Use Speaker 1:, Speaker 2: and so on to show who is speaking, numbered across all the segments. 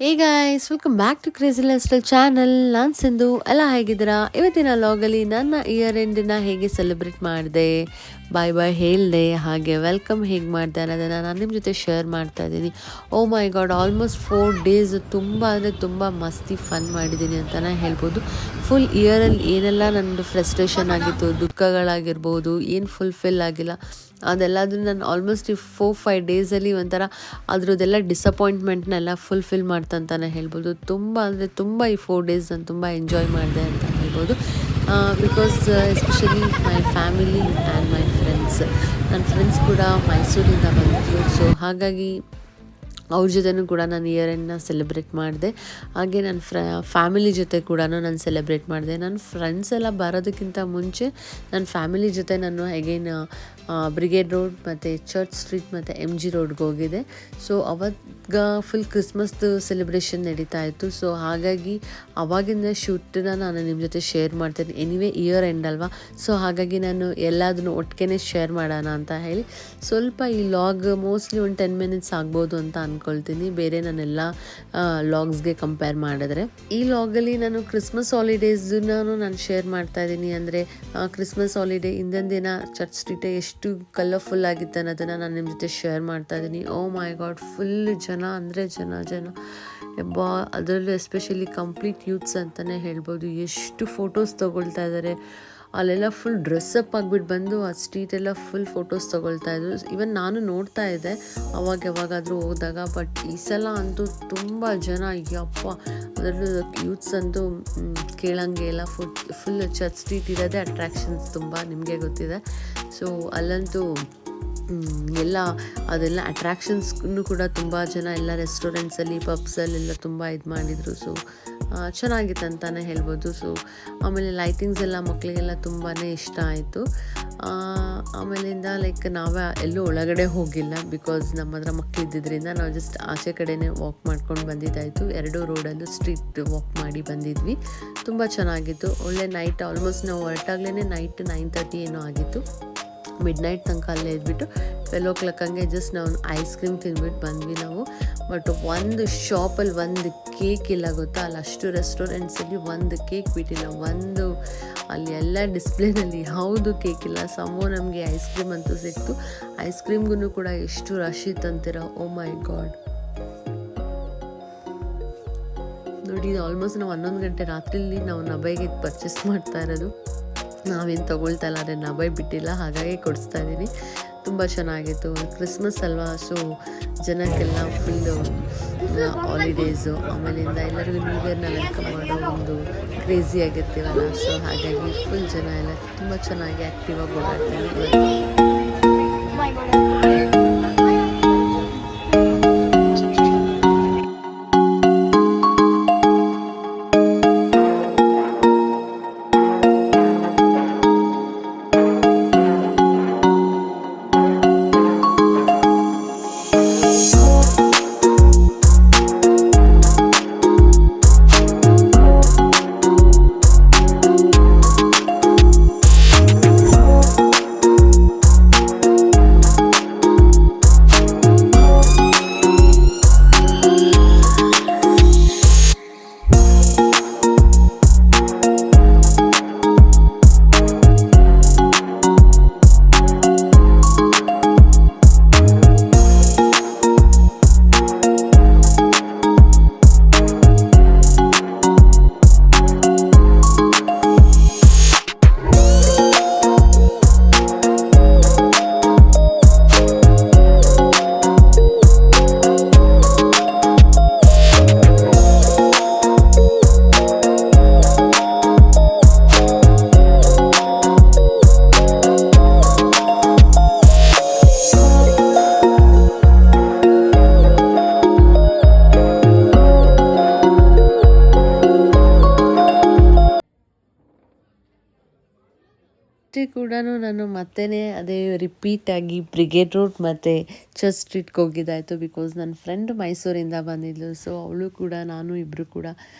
Speaker 1: Hey guys, welcome back to crazy lifestyle channel. ನಾನು ಸಿಂಧು. ಎಲ್ಲ ಹೇಗಿದ್ದೀರಾ? ಇವತ್ತಿನ ಲಾಗಲ್ಲಿ ನನ್ನ ಇಯರ್ ಎಂಡನ್ನ ಹೇಗೆ ಸೆಲೆಬ್ರೇಟ್ ಮಾಡಿದೆ, ಬಾಯ್ ಬಾಯ್ ಹೇಳಿದೆ, ಹಾಗೆ ವೆಲ್ಕಮ್ ಹೇಗೆ ಮಾಡಿದೆ ಅನ್ನೋದನ್ನು ನಾನು ನಿಮ್ಮ ಜೊತೆ ಶೇರ್ ಮಾಡ್ತಾ ಇದ್ದೀನಿ. ಓ ಮೈ ಗಾಡ್, ಆಲ್ಮೋಸ್ಟ್ 4 ಡೇಸ್ ತುಂಬ ಅಂದರೆ ತುಂಬ ಮಸ್ತಿ ಫನ್ ಮಾಡಿದ್ದೀನಿ ಅಂತಲೇ ಹೇಳ್ಬೋದು. ಫುಲ್ ಇಯರಲ್ಲಿ ಏನೆಲ್ಲ ನನ್ನದು ಫ್ರಸ್ಟ್ರೇಷನ್ ಆಗಿತ್ತು, ದುಃಖಗಳಾಗಿರ್ಬೋದು, ಏನು ಫುಲ್ಫಿಲ್ ಆಗಿಲ್ಲ, ಅದೆಲ್ಲದೂ ನಾನು ಆಲ್ಮೋಸ್ಟ್ ಈ 4-5 ಡೇಸಲ್ಲಿ ಒಂಥರ ಅದರದ್ದೆಲ್ಲ ಡಿಸಪಾಯಿಂಟ್ಮೆಂಟ್ನೆಲ್ಲ ಫುಲ್ಫಿಲ್ ಮಾಡ್ತಂತಾನೆ ಹೇಳ್ಬೋದು. ತುಂಬ ಅಂದರೆ ತುಂಬ ಈ 4 ಡೇಸ್ ನಾನು ತುಂಬ ಎಂಜಾಯ್ ಮಾಡಿದೆ ಅಂತ ಹೇಳ್ಬೋದು. Because especially my family and my friends, ನನ್ನ ಫ್ರೆಂಡ್ಸ್ ಕೂಡ ಮೈಸೂರಿಂದ ಬಂದಿದ್ರು. ಸೊ ಹಾಗಾಗಿ ಅವ್ರ ಜೊತೆನೂ ಕೂಡ ನಾನು ಇಯರ್ ಎಂಡನ್ನ ಸೆಲೆಬ್ರೇಟ್ ಮಾಡಿದೆ. ಹಾಗೆ ನನ್ನ ಫ್ಯಾಮಿಲಿ ಜೊತೆ ಕೂಡ ನಾನು ಸೆಲೆಬ್ರೇಟ್ ಮಾಡಿದೆ. ನನ್ನ ಫ್ರೆಂಡ್ಸ್ ಎಲ್ಲ ಬರೋದಕ್ಕಿಂತ ಮುಂಚೆ ನನ್ನ ಫ್ಯಾಮಿಲಿ ಜೊತೆ ನಾನು ಅಗೇನ್ ಬ್ರಿಗೇಡ್ ರೋಡ್ ಮತ್ತು ಚರ್ಚ್ ಸ್ಟ್ರೀಟ್ ಮತ್ತು MG ರೋಡ್ಗೆ ಹೋಗಿದೆ. ಸೊ ಅವಾಗ ಫುಲ್ ಕ್ರಿಸ್ಮಸ್ದು ಸೆಲೆಬ್ರೇಷನ್ ನಡೀತಾ ಇತ್ತು. ಸೊ ಹಾಗಾಗಿ ಅವಾಗಿಂದ ಶೂಟನ್ನ ನಾನು ನಿಮ್ಮ ಜೊತೆ ಶೇರ್ ಮಾಡ್ತೇನೆ. ಎನಿವೇ ಇಯರ್ ಎಂಡ್ ಅಲ್ವಾ, ಸೊ ಹಾಗಾಗಿ ನಾನು ಎಲ್ಲದನ್ನು ಒಟ್ಟಿಗೆ ಶೇರ್ ಮಾಡೋಣ ಅಂತ ಹೇಳಿ ಸ್ವಲ್ಪ ಈ ಲಾಗ್ ಮೋಸ್ಟ್ಲಿ ಒಂದು 10 ಮಿನಿಟ್ಸ್ ಆಗ್ಬೋದು ಅಂತ ಅಂದ್ಕೊಳ್ತೀನಿ, ಬೇರೆ ನಾನೆಲ್ಲ ಲಾಗ್ಸ್ಗೆ ಕಂಪೇರ್ ಮಾಡಿದ್ರೆ. ಈ ಲಾಗಲ್ಲಿ ನಾನು ಕ್ರಿಸ್ಮಸ್ ಹಾಲಿಡೇಸ್ನ ನಾನು ಶೇರ್ ಮಾಡ್ತಾ ಇದ್ದೀನಿ. ಅಂದರೆ ಕ್ರಿಸ್ಮಸ್ ಹಾಲಿಡೇ ಹಿಂದಿನ ದಿನ ಚರ್ಚ್ ಸ್ಟ್ರೀಟ್ ಎಷ್ಟು ಕಲರ್ಫುಲ್ ಆಗಿತ್ತು ಅನ್ನೋದನ್ನು ನಾನು ನಿಮ್ಮ ಜೊತೆ ಶೇರ್ ಮಾಡ್ತಾ ಇದ್ದೀನಿ. ಓ ಮೈ ಗಾಡ್, ಫುಲ್ ಜನ ಅಂದರೆ ಜನ ಎಬ್ಬಾ, ಅದರಲ್ಲೂ ಎಸ್ಪೆಷಲಿ ಕಂಪ್ಲೀಟ್ ಯೂತ್ಸ್ ಅಂತಲೇ ಹೇಳ್ಬೋದು. ಎಷ್ಟು ಫೋಟೋಸ್ ತೊಗೊಳ್ತಾ ಇದ್ದಾರೆ ಅಲ್ಲೆಲ್ಲ. ಫುಲ್ ಡ್ರೆಸ್ಸಪ್ ಆಗಿಬಿಟ್ಟು ಬಂದು ಆ ಸ್ಟ್ರೀಟೆಲ್ಲ ಫುಲ್ ಫೋಟೋಸ್ ತೊಗೊಳ್ತಾ ಇದ್ರು. ಈವನ್ ನಾನು ನೋಡ್ತಾ ಇದ್ದೆ ಅವಾಗ ಯಾವಾಗಾದರೂ ಹೋದಾಗ. ಬಟ್ ಈ ಸಲ ಅಂತೂ ತುಂಬ ಜನ, ಯಪ್ಪ, ಅದರಲ್ಲೂ ಯೂತ್ಸ್ ಅಂತೂ ಕೇಳಂಗೆ ಇಲ್ಲ. ಫುಲ್ ಚರ್ಚ್ ಸ್ಟ್ರೀಟ್ ಇರೋದೇ ಅಟ್ರ್ಯಾಕ್ಷನ್ಸ್ ತುಂಬ, ನಿಮಗೆ ಗೊತ್ತಿದೆ. ಸೊ ಅಲ್ಲಂತೂ ಎಲ್ಲ ಅದೆಲ್ಲ ಅಟ್ರ್ಯಾಕ್ಷನ್ಸ್ಗೂ ಕೂಡ ತುಂಬ ಜನ ಎಲ್ಲ ರೆಸ್ಟೋರೆಂಟ್ಸಲ್ಲಿ ಪಬ್ಸಲ್ಲೆಲ್ಲ ತುಂಬ ಇದು ಮಾಡಿದರು. ಸೊ ಚೆನ್ನಾಗಿತ್ತು ಅಂತಲೇ ಹೇಳ್ಬೋದು. ಸೊ ಆಮೇಲೆ ಲೈಟಿಂಗ್ಸ್ ಎಲ್ಲ ಮಕ್ಕಳಿಗೆಲ್ಲ ತುಂಬಾ ಇಷ್ಟ ಆಯಿತು. ಆಮೇಲಿಂದ ಲೈಕ್ ನಾವೇ ಎಲ್ಲೂ ಒಳಗಡೆ ಹೋಗಿಲ್ಲ, ಬಿಕಾಸ್ ನಮ್ಮ ಹತ್ರ ಮಕ್ಕಳು ಇದ್ದಿದ್ದರಿಂದ ನಾವು ಜಸ್ಟ್ ಆಚೆ ಕಡೆನೇ ವಾಕ್ ಮಾಡ್ಕೊಂಡು ಬಂದಿದ್ದಾಯಿತು. 2 ರೋಡಲ್ಲೂ ಸ್ಟ್ರೀಟ್ ವಾಕ್ ಮಾಡಿ ಬಂದಿದ್ವಿ. ತುಂಬ ಚೆನ್ನಾಗಿತ್ತು. ಒಳ್ಳೆ ನೈಟ್, ಆಲ್ಮೋಸ್ಟ್ ನಾವು ಹೊರಟಾಗ್ಲೇ ನೈಟ್ 9:30 ಏನೋ ಆಗಿತ್ತು. ಮಿಡ್ ನೈಟ್ ತನಕ ಅಲ್ಲೇ ಇದ್ಬಿಟ್ಟು 12 o'clock ಹಂಗೆ ಜಸ್ಟ್ ನಾವು ಐಸ್ ಕ್ರೀಮ್ ತಿಂದ್ಬಿಟ್ಟು ಬಂದ್ವಿ ನಾವು. ಬಟ್ ಒಂದು ಶಾಪಲ್ಲಿ ಒಂದು ಕೇಕ್ ಇಲ್ಲ ಗೊತ್ತಾ, ಅಲ್ಲಿ ಅಷ್ಟು ರೆಸ್ಟೋರೆಂಟ್ಸಲ್ಲಿ ಒಂದು ಕೇಕ್ ಬಿಟ್ಟಿಲ್ಲ. ಅಲ್ಲಿ ಎಲ್ಲ ಡಿಸ್ಪ್ಲೇನಲ್ಲಿ ಯಾವುದು ಕೇಕ್ ಇಲ್ಲ. ಸಮೋ ನಮಗೆ ಐಸ್ ಕ್ರೀಮ್ ಅಂತೂ ಸಿಕ್ತು. ಐಸ್ ಕ್ರೀಮ್ಗೂ ಕೂಡ ಎಷ್ಟು ರಶ್ ಇತ್ತಂತೀರ. ಓ ಮೈ ಗಾಡ್, ನೋಡಿ, ಆಲ್ಮೋಸ್ಟ್ ನಾವು 11 ಗಂಟೆ ರಾತ್ರಿಲಿ ನಾವು ನಬೈಗೆ ಪರ್ಚೇಸ್ ಮಾಡ್ತಾ ಇರೋದು. ನಾವೇನು ತೊಗೊಳ್ತಾ ಇಲ್ಲ, ಆದರೆ ನಬೈ ಬಿಟ್ಟಿಲ್ಲ, ಹಾಗಾಗಿ ಕೊಡಿಸ್ತಾ ಇದ್ದೀನಿ. ತುಂಬ ಚೆನ್ನಾಗಿತ್ತು. ಕ್ರಿಸ್ಮಸ್ ಅಲ್ವಾ, ಸೊ ಜನಕ್ಕೆಲ್ಲ ಫುಲ್ಲು ಹಾಲಿಡೇಸು, ಆಮೇಲಿಂದ ಎಲ್ಲರಿಗೂ ನ್ಯೂ ಇಯರ್ನ ವೆಲ್ಕಮ್ ಮಾಡೋ ಒಂದು ಕ್ರೇಜಿ ಆಗಿರ್ತೀವಲ್ಲ. ಸೊ ಹಾಗಾಗಿ ಫುಲ್ ಜನ ಎಲ್ಲ ತುಂಬ ಚೆನ್ನಾಗಿ ಆ್ಯಕ್ಟಿವ್ ಆಗಿ ಓಡಾಡ್ತೀವಿ. ಕೂಡ ನಾನು ಮತ್ತೆ ಅದೇ ರಿಪೀಟಾಗಿ ಬ್ರಿಗೇಡ್ ರೋಡ್ ಮತ್ತು ಚರ್ಚ್ ಸ್ಟ್ರೀಟ್ಗೆ ಹೋಗಿದ್ದಾಯಿತು. ಬಿಕಾಸ್ ನನ್ನ ಫ್ರೆಂಡ್ ಮೈಸೂರಿಂದ ಬಂದಿದ್ಲು. ಸೊ ಅವಳು ಕೂಡ ನಾನು ಇಬ್ಬರು ಕೂಡ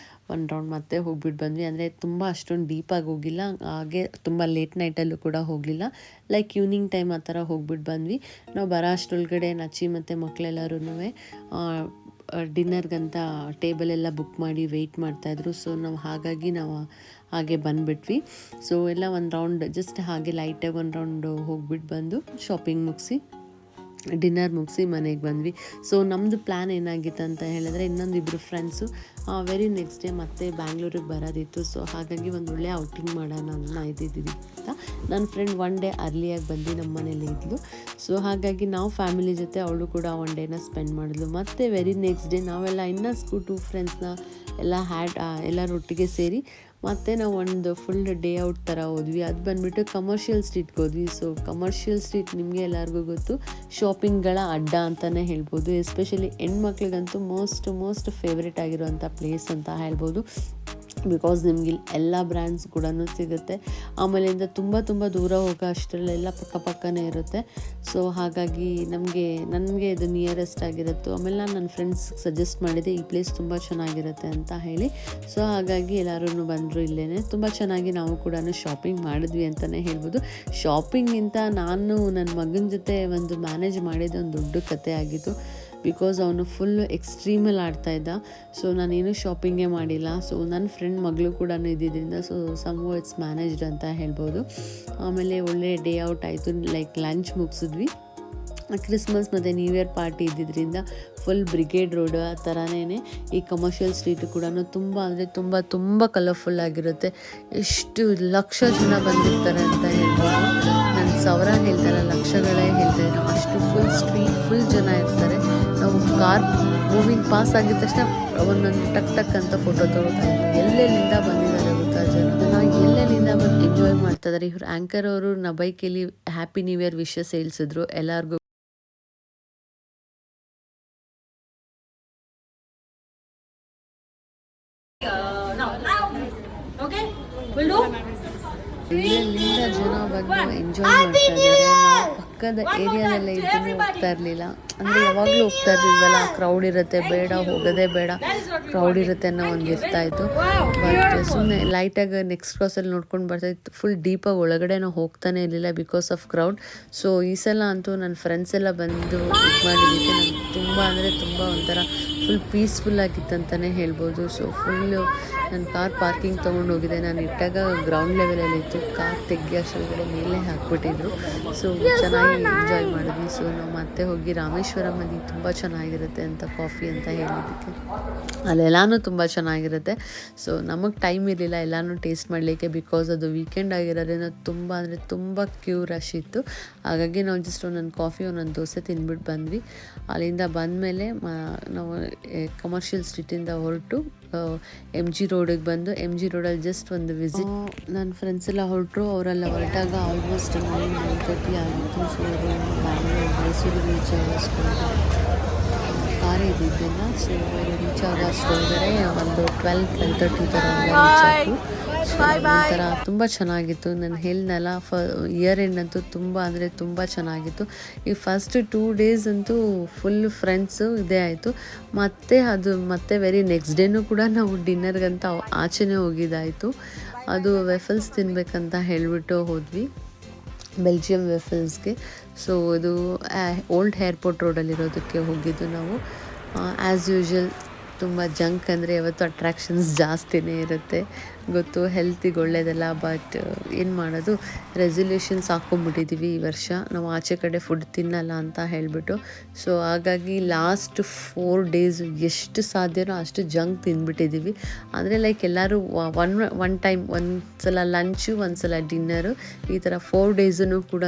Speaker 1: ಒಂದು ರೌಂಡ್ ಮತ್ತೆ ಹೋಗ್ಬಿಟ್ಟು ಬಂದ್ವಿ. ಅಂದರೆ ತುಂಬ ಅಷ್ಟೊಂದು ಡೀಪಾಗಿ ಹೋಗಿಲ್ಲ, ಹಾಗೆ ತುಂಬ ಲೇಟ್ ನೈಟಲ್ಲೂ ಕೂಡ ಹೋಗಲಿಲ್ಲ. ಲೈಕ್ ಈವ್ನಿಂಗ್ ಟೈಮ್ ಆ ಥರ ಹೋಗ್ಬಿಟ್ಟು ಬಂದ್ವಿ. ನಾವು ಬರೋ ಅಷ್ಟರೊಳಗಡೆ ನಚ್ಚಿ ಮತ್ತು ಮಕ್ಕಳೆಲ್ಲರೂ ಡಿನ್ನರ್ಗಂತ ಟೇಬಲ್ ಎಲ್ಲ ಬುಕ್ ಮಾಡಿ ವೆಯ್ಟ್ ಮಾಡ್ತಾಯಿದ್ರು. ಸೊ ನಾವು ಹಾಗಾಗಿ ನಾವು ಹಾಗೆ ಬಂದುಬಿಟ್ವಿ. ಸೊ ಎಲ್ಲ ಒಂದು ರೌಂಡ್ ಜಸ್ಟ್ ಹಾಗೆ ಲೈಟಾಗಿ ಒಂದು ರೌಂಡ್ ಹೋಗ್ಬಿಟ್ಟು ಬಂದು ಶಾಪಿಂಗ್ ಮುಗಿಸಿ ಡಿನ್ನರ್ ಮುಗಿಸಿ ಮನೆಗೆ ಬಂದ್ವಿ. ಸೊ ನಮ್ಮದು ಪ್ಲ್ಯಾನ್ ಏನಾಗಿತ್ತು ಅಂತ ಹೇಳಿದ್ರೆ, ಇನ್ನೊಂದಿಬ್ಬರು ಫ್ರೆಂಡ್ಸು ವೆರಿ ನೆಕ್ಸ್ಟ್ ಡೇ ಮತ್ತೆ ಬ್ಯಾಂಗ್ಳೂರಿಗೆ ಬರೋದಿತ್ತು. ಸೊ ಹಾಗಾಗಿ ಒಂದು ಒಳ್ಳೆ ಔಟಿಂಗ್ ಮಾಡೋಣ ಅನ್ನೋ ಇದ್ದಿದ್ದು ಅಂತ ನನ್ನ ಫ್ರೆಂಡ್ ಒನ್ ಡೇ ಅರ್ಲಿಯಾಗಿ ಬಂದು ನಮ್ಮ ಮನೇಲಿ ಇದ್ಲು. ಸೊ ಹಾಗಾಗಿ ನಾವು ಫ್ಯಾಮಿಲಿ ಜೊತೆ ಅವಳು ಕೂಡ ಒನ್ ಡೇನ ಸ್ಪೆಂಡ್ ಮಾಡಿದ್ಲು. ಮತ್ತು ವೆರಿ ನೆಕ್ಸ್ಟ್ ಡೇ ನಾವೆಲ್ಲ ಇನ್ನೂ 2 ಫ್ರೆಂಡ್ಸ್ನ ಎಲ್ಲ ಎಲ್ಲರೊಟ್ಟಿಗೆ ಸೇರಿ ಮತ್ತು ನಾವು ಒಂದು ಫುಲ್ ಡೇ ಔಟ್ ಥರ ಹೋದ್ವಿ. ಅದು ಬಂದುಬಿಟ್ಟು ಕಮರ್ಷಿಯಲ್ ಸ್ಟ್ರೀಟ್ಗೆ ಹೋದ್ವಿ. ಸೊ ಕಮರ್ಷಿಯಲ್ ಸ್ಟ್ರೀಟ್ ನಿಮಗೆ ಎಲ್ಲರಿಗೂ ಗೊತ್ತು, ಶಾಪಿಂಗ್ಗಳ ಅಡ್ಡ ಅಂತಲೇ ಹೇಳ್ಬೋದು. ಎಸ್ಪೆಷಲಿ ಹೆಣ್ಮಕ್ಳಿಗಂತೂ ಮೋಸ್ಟ್ ಫೇವ್ರೇಟ್ ಆಗಿರೋವಂಥ ಪ್ಲೇಸ್ ಅಂತ ಹೇಳ್ಬೋದು. ಬಿಕಾಸ್ ನಿಮ್ಗೆ ಎಲ್ಲ ಬ್ರ್ಯಾಂಡ್ಸ್ ಕೂಡ ಸಿಗುತ್ತೆ. ಆಮೇಲಿಂದ ತುಂಬ ದೂರ ಹೋಗೋ ಅಷ್ಟರಲ್ಲೆಲ್ಲ ಪಕ್ಕನೇ ಇರುತ್ತೆ. ಸೊ ಹಾಗಾಗಿ ನನಗೆ ಇದು ನಿಯರೆಸ್ಟ್ ಆಗಿರುತ್ತೆ. ಆಮೇಲೆ ನಾನು ನನ್ನ ಫ್ರೆಂಡ್ಸ್ಗೆ ಸಜೆಸ್ಟ್ ಮಾಡಿದೆ ಈ ಪ್ಲೇಸ್ ತುಂಬ ಚೆನ್ನಾಗಿರುತ್ತೆ ಅಂತ ಹೇಳಿ. ಸೊ ಹಾಗಾಗಿ ಎಲ್ಲರೂ ಬಂದರು ಇಲ್ಲೇ. ತುಂಬ ಚೆನ್ನಾಗಿ ನಾವು ಕೂಡ ಶಾಪಿಂಗ್ ಮಾಡಿದ್ವಿ ಅಂತಲೇ ಹೇಳ್ಬೋದು. ಶಾಪಿಂಗಿಂತ ನಾನು ನನ್ನ ಮಗನ ಜೊತೆ ಒಂದು ಮ್ಯಾನೇಜ್ ಮಾಡಿದ ಒಂದು ದೊಡ್ಡ ಕತೆ ಆಗಿತ್ತು. ಬಿಕಾಸ್ ಅವನು ಫುಲ್ಲು ಎಕ್ಸ್ಟ್ರೀಮಲ್ಲಿ ಆಡ್ತಾಯಿದ್ದ. ಸೊ ನಾನೇನು ಶಾಪಿಂಗೇ ಮಾಡಿಲ್ಲ. ಸೊ ನನ್ನ ಫ್ರೆಂಡ್ ಮಗಳು ಕೂಡ ಇದ್ದಿದ್ದರಿಂದ ಸೊ ಸಮ್ಹೌ ಇಟ್ಸ್ ಮ್ಯಾನೇಜ್ಡ್ ಅಂತ ಹೇಳ್ಬೋದು. ಆಮೇಲೆ ಒಳ್ಳೆ ಡೇ ಔಟ್ ಆಯಿತು. ಲೈಕ್ ಲಂಚ್ ಮುಗಿಸಿದ್ವಿ. ಕ್ರಿಸ್ಮಸ್ ಮತ್ತು ನ್ಯೂ ಇಯರ್ ಪಾರ್ಟಿ ಇದ್ದಿದ್ದರಿಂದ ಫುಲ್ ಬ್ರಿಗೇಡ್ ರೋಡ್ ಆ ಥರನೇ ಈ ಕಮರ್ಷಿಯಲ್ ಸ್ಟ್ರೀಟ್ ಕೂಡ ತುಂಬ ಅಂದರೆ ತುಂಬ ಕಲರ್ಫುಲ್ ಆಗಿರುತ್ತೆ. ಎಷ್ಟು ಲಕ್ಷ ಜನ ಬಂದಿರ್ತಾರೆ ಅಂತ ಹೇಳ್ಬೋದು. ನನ್ನ ಸಾವಿರ ಹೇಳ್ತಾರೆ, ಲಕ್ಷಗಳೇ ಹೇಳ್ತಾರೆ. ಅಷ್ಟು ಫುಲ್ ಸ್ಟ್ರೀಟ್ ಫುಲ್ ಜನ ಇರ್ತಾರೆ. ನಾವು ಕಾರ್ ಮೂವಿಂಗ್ ಪಾಸ್ ಆಗಿದ ತಕ್ಷಣ ಒಂದೊಂದು ಟಕ್ ಅಂತ ಫೋಟೋ ತೊಗೊಳ್ತಾ ಇದ್ವಿ. ಎಲ್ಲೆಲ್ಲಿಂದ ಬಂದಿದ್ದಾರೆ ಗೊತ್ತಾ ಜನ, ಎಲ್ಲೆಲ್ಲಿಂದ ಬಂದು ಎಂಜಾಯ್ ಮಾಡ್ತಾ ಇದ್ದಾರೆ. ಇವ್ರು ಆ್ಯಂಕರ್ ಅವರು ಬೈಕಲ್ಲಿ ಹ್ಯಾಪಿ ನ್ಯೂ ಇಯರ್ ವಿಶಸ್ ಹೇಳಿಸಿದ್ರು ಎಲ್ಲರಿಗೂ. ಎಲ್ಲೆಲ್ಲಿಂದ ಜನ ಬಂದು ಎಂಜಾಯ್ ಮಾಡ್ತಾ ಇದ್ದಾರೆ. ನಾವು ಪಕ್ಕದ ಏರಿಯಾದೆಲ್ಲ ಇದ್ದು ಹೋಗ್ತಾ ಇರಲಿಲ್ಲ. ಅಂದರೆ ಯಾವಾಗಲೂ ಹೋಗ್ತಾ ಇರ್ಲಿಲ್ವಲ್ಲ, ಕ್ರೌಡ್ ಇರುತ್ತೆ ಹೋಗೋದೇ ಬೇಡ, ಕ್ರೌಡ್ ಇರುತ್ತೆ ಅನ್ನೋ ಒಂದು ಇರ್ತಾಯಿತ್ತು. ಬಟ್ ಸುಮ್ಮನೆ ಲೈಟಾಗಿ ನೆಕ್ಸ್ಟ್ ಕ್ರಾಸಲ್ಲಿ ನೋಡ್ಕೊಂಡು ಬರ್ತಾಯಿತ್ತು. ಫುಲ್ ಡೀಪಾಗಿ ಒಳಗಡೆ ನಾವು ಹೋಗ್ತಾನೆ ಇರಲಿಲ್ಲ ಬಿಕಾಸ್ ಆಫ್ ಕ್ರೌಡ್. ಸೊ ಈ ಸಲ ಅಂತೂ ನನ್ನ ಫ್ರೆಂಡ್ಸ್ ಎಲ್ಲ ಬಂದು ಮಾಡಿದ್ದಕ್ಕೆ ನನಗೆ ತುಂಬ ಒಂಥರ ಫುಲ್ ಪೀಸ್ಫುಲ್ ಆಗಿತ್ತಂತಲೇ ಹೇಳ್ಬೋದು. ಸೊ ಫುಲ್ಲು ನನ್ನ ಕಾರ್ ಪಾರ್ಕಿಂಗ್ ತೊಗೊಂಡು ಹೋಗಿದೆ. ನಾನು ಇಟ್ಟಾಗ ಗ್ರೌಂಡ್ ಲೆವೆಲಲ್ಲಿ ಇತ್ತು. ಕಾರ್ ತೆಗ್ಗಿ ಅಷ್ಟೊಳಗಡೆ ಮೇಲೆ ಹಾಕ್ಬಿಟ್ಟಿದ್ರು. ಸೊ ಚೆನ್ನಾಗಿ ಎಂಜಾಯ್ ಮಾಡಿದ್ವಿ. ಸೊ ನಾವು ಮತ್ತೆ ಹೋಗಿ ರಾಮೇಶ್ವರಮಲ್ಲಿ ತುಂಬ ಚೆನ್ನಾಗಿರುತ್ತೆ ಅಂತ ಕಾಫಿ ಅಂತ ಹೇಳಿದ್ದಕ್ಕೆ ಅಲ್ಲೆಲ್ಲನೂ ತುಂಬ ಚೆನ್ನಾಗಿರುತ್ತೆ. ಸೊ ನಮಗೆ ಟೈಮ್ ಇರಲಿಲ್ಲ ಎಲ್ಲನೂ ಟೇಸ್ಟ್ ಮಾಡಲಿಕ್ಕೆ. ಬಿಕಾಸ್ ಅದು ವೀಕೆಂಡ್ ಆಗಿರೋದ್ರಿಂದ ತುಂಬ ಕ್ಯೂ ರಶ್ ಇತ್ತು. ಹಾಗಾಗಿ ನಾವು ಜಸ್ಟ್ ಒಂದೊಂದು ಕಾಫಿ ಒಂದೊಂದು ದೋಸೆ ತಿಂದ್ಬಿಟ್ಟು ಬಂದ್ವಿ. ಅಲ್ಲಿಂದ ಬಂದಮೇಲೆ ನಾವು ಕಮರ್ಷಿಯಲ್ ಸ್ಟ್ರೀಟಿಂದ ಹೊರಟು MG ರೋಡಿಗೆ ಬಂದು MG ರೋಡಲ್ಲಿ ಜಸ್ಟ್ ಒಂದು ವಿಸಿಟ್. ನನ್ನ ಫ್ರೆಂಡ್ಸ್ ಎಲ್ಲ ಹೊರಟರು. ಅವರೆಲ್ಲ ಹೊರಟಾಗ ಆಲ್ಮೋಸ್ಟ್ 9:30 ಆಗಿತ್ತು. ಸೊ ಮೈಸೂರಿಗೆ ರೀಚ್ ಆಗೋಷ್ಟು ಕಾರ್ ಇದ್ದಿದ್ದಿಲ್ಲ. ಸೊ ಅವರು ರೀಚ್ ಆಗೋಷ್ಟೊಳಗಡೆ ಒಂದು 12:30 ಥರ ರೀಚ್ ಆಯಿತು. ಒಂಥರ ತುಂಬ ಚೆನ್ನಾಗಿತ್ತು. ನಾನು ಹೇಳಿದ್ನಲ್ಲ ಇಯರ್ ಎಂಡ್ ಅಂತೂ ತುಂಬ ಚೆನ್ನಾಗಿತ್ತು. ಈ ಫಸ್ಟ್ 2 days ಅಂತೂ ಫುಲ್ ಫ್ರೆಂಡ್ಸು ಇದೇ ಆಯಿತು. ಮತ್ತೆ ವೆರಿ ನೆಕ್ಸ್ಟ್ ಡೇನೂ ಕೂಡ ನಾವು ಡಿನ್ನರ್ಗಂತ ಆಚೆನೇ ಹೋಗಿದ್ದಾಯಿತು. ಅದು ವೆಫಲ್ಸ್ ತಿನ್ನಬೇಕಂತ ಹೇಳಿಬಿಟ್ಟು ಹೋದ್ವಿ, ಬೆಲ್ಜಿಯಂ ವೆಫಲ್ಸ್ಗೆ. ಸೊ ಇದು ಓಲ್ಡ್ ಏರ್ಪೋರ್ಟ್ ರೋಡಲ್ಲಿರೋದಕ್ಕೆ ಹೋಗಿದ್ದು ನಾವು. ಆ್ಯಸ್ ಯೂಶ್ವಲ್ ತುಂಬ ಜಂಕ್ ಅಂದರೆ ಯಾವತ್ತೂ ಅಟ್ರ್ಯಾಕ್ಷನ್ಸ್ ಜಾಸ್ತಿನೇ ಇರುತ್ತೆ, ಗೊತ್ತು, ಹೆಲ್ತಿಗೆ ಒಳ್ಳೆಯದಲ್ಲ. ಬಟ್ ಏನು ಮಾಡೋದು, ರೆಸಲ್ಯೂಷನ್ಸ್ ಹಾಕ್ಕೊಂಬಿಟ್ಟಿದ್ದೀವಿ ಈ ವರ್ಷ ನಾವು ಆಚೆ ಕಡೆ ಫುಡ್ ತಿನ್ನಲ್ಲ ಅಂತ ಹೇಳಿಬಿಟ್ಟು. ಸೊ ಹಾಗಾಗಿ ಲಾಸ್ಟ್ 4 days ಎಷ್ಟು ಸಾಧ್ಯನೋ ಅಷ್ಟು ಜಂಕ್ ತಿಂದ್ಬಿಟ್ಟಿದ್ದೀವಿ. ಅಂದರೆ ಲೈಕ್ ಎಲ್ಲರೂ ಒನ್ ಟೈಮ್, ಒಂದು ಸಲ ಲಂಚು, ಒಂದು ಸಲ ಡಿನ್ನರು, ಈ ಥರ 4 days ಕೂಡ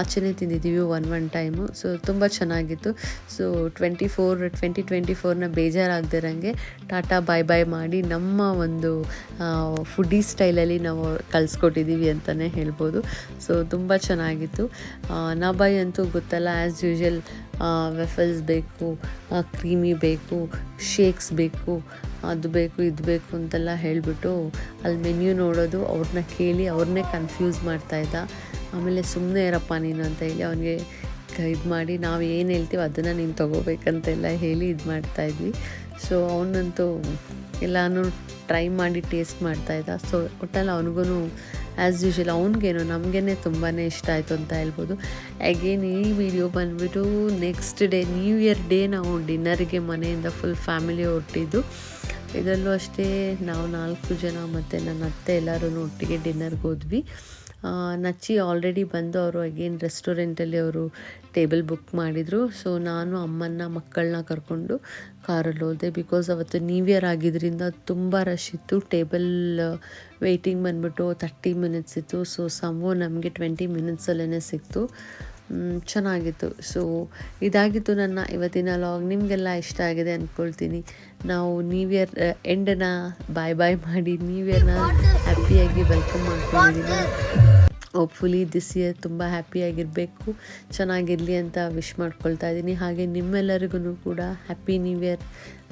Speaker 1: ಆಚೆನೇ ತಿಂದಿದ್ದೀವಿ ಒನ್ ಟೈಮು. ಸೊ ತುಂಬ ಚೆನ್ನಾಗಿತ್ತು. ಸೊ 2024ನ ಬೇಜಾರಾಗದಿರಂಗೆ ಟಾಟಾ ಬಾಯ್ ಮಾಡಿ ನಮ್ಮ ಒಂದು ಫುಡ್ಡಿ ಸ್ಟೈಲಲ್ಲಿ ನಾವು ಕಳಿಸ್ಕೊಟ್ಟಿದ್ದೀವಿ ಅಂತಲೇ ಹೇಳ್ಬೋದು. ಸೊ ತುಂಬ ಚೆನ್ನಾಗಿತ್ತು. ನಾಬಾಯಿ ಅಂತೂ ಗೊತ್ತಲ್ಲ, ಆ್ಯಸ್ ಯೂಶ್ವಲ್ ವೆಫಲ್ಸ್ ಬೇಕು, ಕ್ರೀಮಿ ಬೇಕು, ಶೇಕ್ಸ್ ಬೇಕು, ಅದು ಬೇಕು ಇದು ಬೇಕು ಅಂತೆಲ್ಲ ಹೇಳಿಬಿಟ್ಟು ಅಲ್ಲಿ ಮೆನ್ಯೂ ನೋಡೋದು, ಅವ್ರನ್ನ ಕೇಳಿ ಅವ್ರನ್ನೇ ಕನ್ಫ್ಯೂಸ್ ಮಾಡ್ತಾಯಿದ್ದ. ಆಮೇಲೆ ಸುಮ್ಮನೆ ಇರಪ್ಪ ನೀನು ಅಂತ ಹೇಳಿ ಅವನಿಗೆ ಇದು ಮಾಡಿ, ನಾವು ಏನು ಹೇಳ್ತೀವಿ ಅದನ್ನು ನೀನು ತೊಗೋಬೇಕಂತೆಲ್ಲ ಹೇಳಿ ಇದು ಮಾಡ್ತಾಯಿದ್ವಿ. ಸೊ ಅವನಂತೂ ಎಲ್ಲನೂ ಟ್ರೈ ಮಾಡಿ ಟೇಸ್ಟ್ ಮಾಡ್ತಾಯಿದ್ದ. ಸೊ ಒಟ್ಟಲ್ಲಿ ಅವನಿಗೂ ಆ್ಯಸ್ ಯೂಶುವಲ್ ಅವ್ನಿಗೇನು ನಮಗೇ ತುಂಬಾ ಇಷ್ಟ ಆಯಿತು ಅಂತ ಹೇಳ್ಬೋದು. ಅಗೇನ್ ಈ ವಿಡಿಯೋ ಬಂದುಬಿಟ್ಟು next day new year day ನಾವು ಡಿನ್ನರಿಗೆ ಮನೆಯಿಂದ ಫುಲ್ ಫ್ಯಾಮಿಲಿ ಹೊರಟಿದ್ದು. ಇದರಲ್ಲೂ ಅಷ್ಟೇ ನಾವು 4 ಜನ ಮತ್ತು ನನ್ನ ಅತ್ತೆ ಎಲ್ಲರೂ ಒಟ್ಟಿಗೆ ಡಿನ್ನರ್ಗೆ ಹೋದ್ವಿ. ನಚ್ಚಿ ಆಲ್ರೆಡಿ ಬಂದು ಅವರು ಅಗೇನ್ ರೆಸ್ಟೋರೆಂಟಲ್ಲಿ ಅವರು ಟೇಬಲ್ ಬುಕ್ ಮಾಡಿದರು. ಸೊ ನಾನು ಅಮ್ಮನ್ನ ಮಕ್ಕಳನ್ನ ಕರ್ಕೊಂಡು ಕಾರಲ್ಲಿ ಹೋದೆ. ಬಿಕಾಸ್ ಅವತ್ತು ನ್ಯೂ ಇಯರ್ ಆಗಿದ್ದರಿಂದ ತುಂಬ ರಶ್ ಇತ್ತು. ಟೇಬಲ್ ವೆಯ್ಟಿಂಗ್ ಬಂದುಬಿಟ್ಟು 30 ಮಿನಿಟ್ಸ್ ಇತ್ತು. ಸೊ ನಮಗೆ 20 ಮಿನಿಟ್ಸಲ್ಲೇ ಸಿಕ್ತು. ಚೆನ್ನಾಗಿತ್ತು. ಸೊ ಇದಾಗಿತ್ತು ನನ್ನ ಇವತ್ತಿನ ಲಾಗ್. ನಿಮಗೆಲ್ಲ ಇಷ್ಟ ಆಗಿದೆ ಅಂದ್ಕೊಳ್ತೀನಿ. ನಾವು ನ್ಯೂ ಇಯರ್ ಎಂಡನ್ನ ಬಾಯ್ ಮಾಡಿ ನ್ಯೂ ಇಯರ್ನ ಹ್ಯಾಪಿಯಾಗಿ ವೆಲ್ಕಮ್ ಮಾಡ್ಕೊಂಡಿದ್ದೀನಿ. ಹೋಪ್ಫುಲಿ ದಿಸ್ ಇಯರ್ ತುಂಬ ಹ್ಯಾಪಿಯಾಗಿರಬೇಕು, ಚೆನ್ನಾಗಿರಲಿ ಅಂತ ವಿಶ್ ಮಾಡ್ಕೊಳ್ತಾ ಇದ್ದೀನಿ. ಹಾಗೆ ನಿಮ್ಮೆಲ್ಲರಿಗೂ ಕೂಡ ಹ್ಯಾಪಿ ನ್ಯೂ ಇಯರ್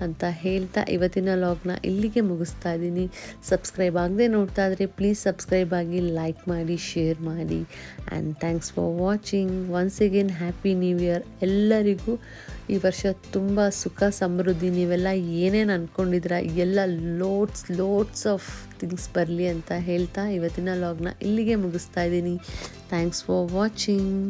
Speaker 1: ಅಂತ ಹೇಳ್ತಾ ಇವತ್ತಿನ ಲಾಗ್ನ ಇಲ್ಲಿಗೆ ಮುಗಿಸ್ತಾ ಇದ್ದೀನಿ. ಸಬ್ಸ್ಕ್ರೈಬ್ ಆಗದೆ ನೋಡ್ತಾ ಇದ್ರೆ ಪ್ಲೀಸ್ ಸಬ್ಸ್ಕ್ರೈಬ್ ಆಗಿ, ಲೈಕ್ ಮಾಡಿ, ಶೇರ್ ಮಾಡಿ. And thanks for watching. Once again happy new year ಎಲ್ಲರಿಗೂ. ಈ ವರ್ಷ ತುಂಬ ಸುಖ ಸಮೃದ್ಧಿ, ನೀವೆಲ್ಲ ಏನೇನು ಅಂದ್ಕೊಂಡಿದ್ರ ಎಲ್ಲ ಲೋಡ್ಸ್ ಆಫ್ ಥಿಂಗ್ಸ್ ಬರಲಿ ಅಂತ ಹೇಳ್ತಾ ಇವತ್ತಿನ ಲಾಗ್ನ ಇಲ್ಲಿಗೆ ಮುಗಿಸ್ತಾ ಇದ್ದೀನಿ. Thanks for watching.